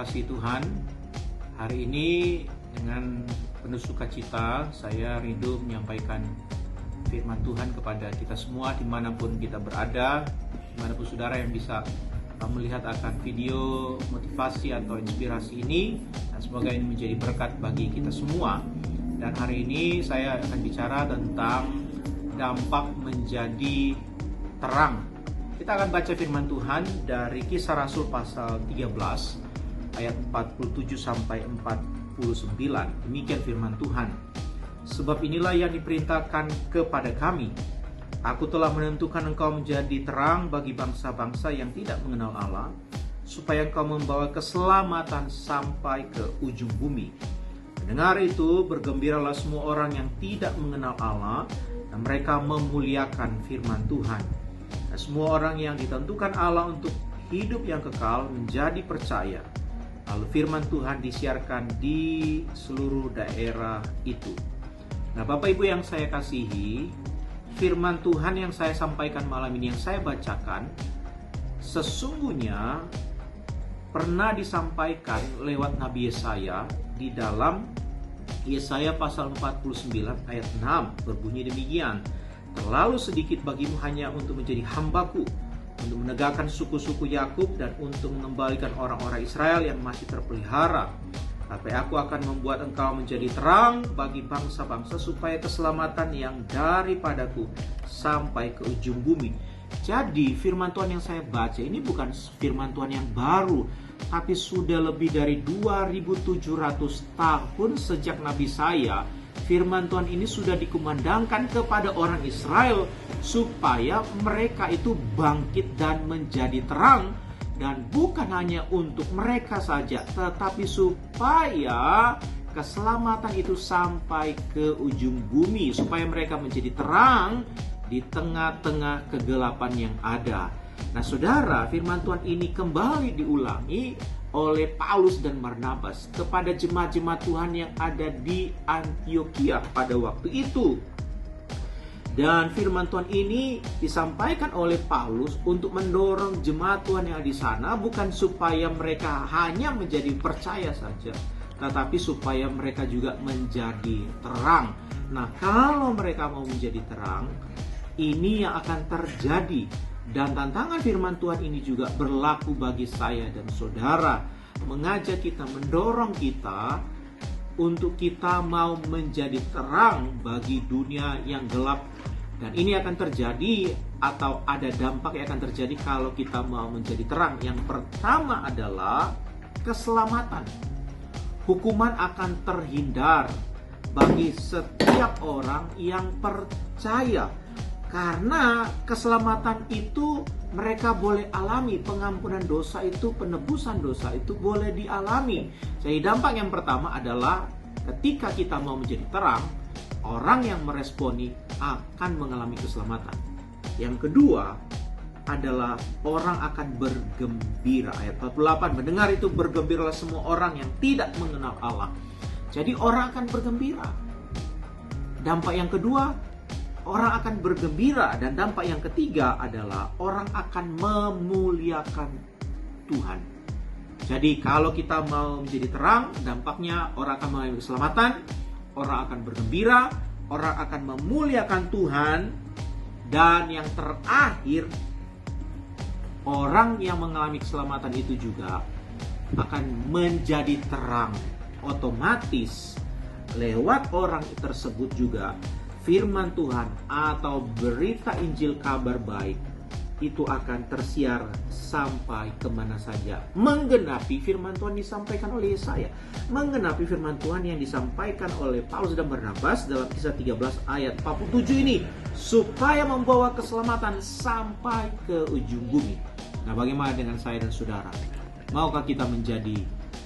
kasih Tuhan, hari ini dengan penuh sukacita saya rindu menyampaikan firman Tuhan kepada kita semua dimanapun kita berada, dimanapun saudara yang bisa melihat akan video motivasi atau inspirasi ini, dan semoga ini menjadi berkat bagi kita semua. Dan hari ini saya akan bicara tentang dampak menjadi terang. Kita akan baca firman Tuhan dari Kisah Rasul pasal 13 ayat 47 sampai 49. Demikian firman Tuhan. Sebab inilah yang diperintahkan kepada kami. Aku telah menentukan engkau menjadi terang bagi bangsa-bangsa yang tidak mengenal Allah, supaya engkau membawa keselamatan sampai ke ujung bumi. Mendengar itu, bergembiralah semua orang yang tidak mengenal Allah, dan mereka memuliakan firman Tuhan. Dan semua orang yang ditentukan Allah untuk hidup yang kekal menjadi percaya. Lalu firman Tuhan disiarkan di seluruh daerah itu. Nah, Bapak Ibu yang saya kasihi, firman Tuhan yang saya sampaikan malam ini, yang saya bacakan, sesungguhnya pernah disampaikan lewat Nabi Yesaya di dalam Yesaya pasal 49 ayat 6, berbunyi demikian. Terlalu sedikit bagimu hanya untuk menjadi hambaku, untuk menegakkan suku-suku Yakub dan untuk mengembalikan orang-orang Israel yang masih terpelihara. Tapi aku akan membuat engkau menjadi terang bagi bangsa-bangsa, supaya keselamatan yang daripadaku sampai ke ujung bumi. Jadi firman Tuhan yang saya baca ini bukan firman Tuhan yang baru, tapi sudah lebih dari 2700 tahun sejak Nabi saya. Firman Tuhan ini sudah dikumandangkan kepada orang Israel supaya mereka itu bangkit dan menjadi terang. Dan bukan hanya untuk mereka saja, tetapi supaya keselamatan itu sampai ke ujung bumi, supaya mereka menjadi terang di tengah-tengah kegelapan yang ada. Nah saudara, firman Tuhan ini kembali diulangi oleh Paulus dan Barnabas kepada jemaat-jemaat Tuhan yang ada di Antiokhia pada waktu itu. Dan firman Tuhan ini disampaikan oleh Paulus untuk mendorong jemaat Tuhan yang ada di sana, bukan supaya mereka hanya menjadi percaya saja, tetapi supaya mereka juga menjadi terang. Nah, kalau mereka mau menjadi terang, ini yang akan terjadi. Dan tantangan firman Tuhan ini juga berlaku bagi saya dan saudara, mengajak kita, mendorong kita untuk kita mau menjadi terang bagi dunia yang gelap. Dan ini akan terjadi, atau ada dampak yang akan terjadi kalau kita mau menjadi terang. Yang pertama adalah keselamatan. Hukuman akan terhindar bagi setiap orang yang percaya. Karena keselamatan itu mereka boleh alami, pengampunan dosa itu, penebusan dosa itu boleh dialami. Jadi dampak yang pertama adalah ketika kita mau menjadi terang, orang yang meresponi akan mengalami keselamatan. Yang kedua adalah orang akan bergembira. Ayat 48, mendengar itu bergembiralah semua orang yang tidak mengenal Allah. Jadi orang akan bergembira. Dampak yang kedua, orang akan bergembira. Dan dampak yang ketiga adalah orang akan memuliakan Tuhan. Jadi kalau kita mau menjadi terang, dampaknya orang akan mengalami keselamatan, orang akan bergembira, orang akan memuliakan Tuhan. Dan yang terakhir, orang yang mengalami keselamatan itu juga akan menjadi terang. Otomatis lewat orang tersebut juga firman Tuhan atau berita Injil kabar baik itu akan tersiar sampai kemana saja, menggenapi firman Tuhan disampaikan oleh Yesaya, menggenapi firman Tuhan yang disampaikan oleh Paulus dan Barnabas dalam Kisah 13 ayat 47 ini, supaya membawa keselamatan sampai ke ujung bumi. Nah, bagaimana dengan saya dan saudara? Maukah kita menjadi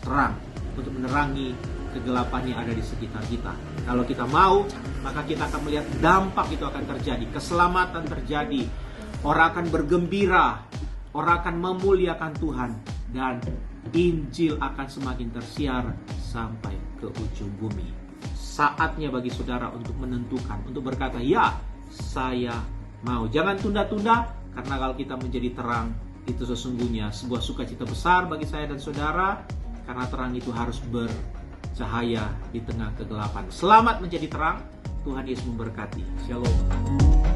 terang untuk menerangi kegelapan yang ada di sekitar kita? Kalau kita mau, maka kita akan melihat dampak itu akan terjadi, keselamatan terjadi, orang akan bergembira, orang akan memuliakan Tuhan, dan Injil akan semakin tersiar sampai ke ujung bumi. Saatnya bagi saudara untuk menentukan, untuk berkata, ya, saya mau. Jangan tunda-tunda, karena kalau kita menjadi terang, itu sesungguhnya sebuah sukacita besar bagi saya dan saudara. karena terang itu harus bercahaya di tengah kegelapan. Selamat menjadi terang. Tuhan Yesus memberkati. Shalom.